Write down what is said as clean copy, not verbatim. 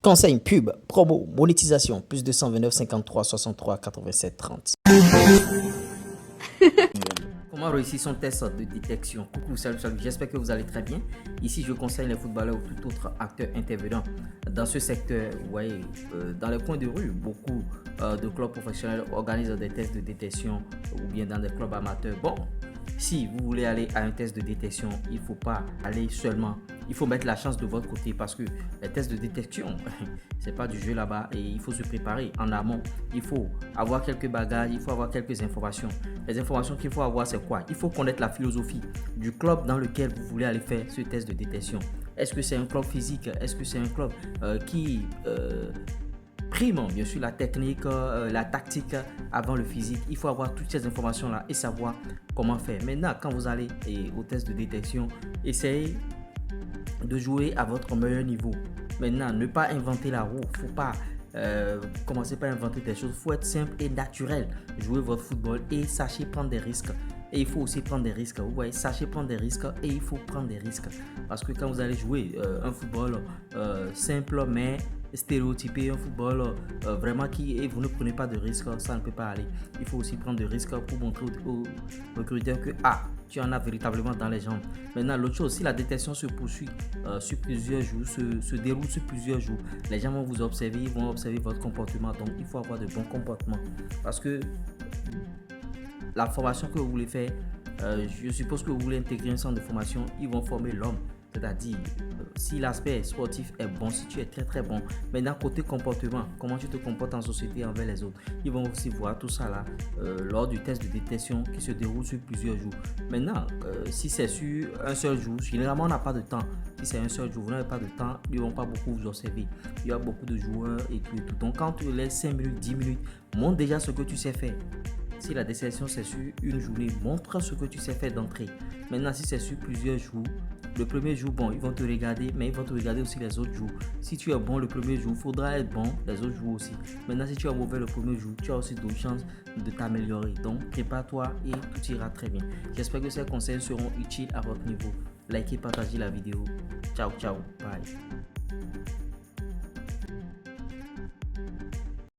Conseil, pub, promo, monétisation, plus 229 53 63 87 30. Comment réussir son test de détection? Coucou, salut, j'espère que vous allez très bien. Ici, je conseille les footballeurs ou tout autre acteur intervenant dans ce secteur. Vous voyez, dans les coins de rue, beaucoup de clubs professionnels organisent des tests de détection ou bien dans des clubs amateurs. Bon, si vous voulez aller à un test de détection, il ne faut pas aller seulement. Il faut mettre la chance de votre côté parce que les tests de détection, c'est pas du jeu là-bas et il faut se préparer en amont. Il faut avoir quelques bagages, il faut avoir quelques informations. Les informations qu'il faut avoir, c'est quoi? Il faut connaître la philosophie du club dans lequel vous voulez aller faire ce test de détection. Est-ce que c'est un club physique? Est-ce que c'est un club qui prime bien sûr la technique, la tactique avant le physique? Il faut avoir toutes ces informations là et savoir comment faire. Maintenant, quand vous allez au test de détection, essayez de jouer à votre meilleur niveau. Maintenant, ne pas inventer la roue. Faut pas commencer par inventer des choses. Faut être simple et naturel. Jouez votre football et sachez prendre des risques. Et il faut aussi prendre des risques. Vous voyez, sachez prendre des risques et il faut prendre des risques. Parce que quand vous allez jouer un football simple mais stéréotypé, un football vraiment et vous ne prenez pas de risques, ça ne peut pas aller. Il faut aussi prendre des risques pour montrer aux recruteurs que tu en as véritablement dans les jambes. Maintenant, l'autre chose, si la détection se poursuit sur plusieurs jours, se déroule sur plusieurs jours, les gens vont vous observer, ils vont observer votre comportement. Donc, il faut avoir de bons comportements. Parce que la formation que vous voulez faire, je suppose que vous voulez intégrer un centre de formation, ils vont former l'homme. C'est-à-dire, si l'aspect sportif est bon, si tu es très très bon, maintenant côté comportement, comment tu te comportes en société envers les autres, ils vont aussi voir tout ça là lors du test de détection qui se déroule sur plusieurs jours. Maintenant, si c'est sur un seul jour, généralement on n'a pas de temps. Si c'est un seul jour, vous n'avez pas de temps, ils ne vont pas beaucoup vous observer. Il y a beaucoup de joueurs et tout et tout. Donc quand tu laisses 5 minutes, 10 minutes, montre déjà ce que tu sais faire. Si la détection c'est sur une journée, montre ce que tu sais faire d'entrée. Maintenant, si c'est sur plusieurs jours, le premier jour, bon, ils vont te regarder, mais ils vont te regarder aussi les autres jours. Si tu es bon le premier jour, il faudra être bon les autres jours aussi. Maintenant, si tu es mauvais le premier jour, tu as aussi d'autres chances de t'améliorer. Donc, prépare-toi et tout ira très bien. J'espère que ces conseils seront utiles à votre niveau. Likez, partagez la vidéo. Ciao, ciao, bye.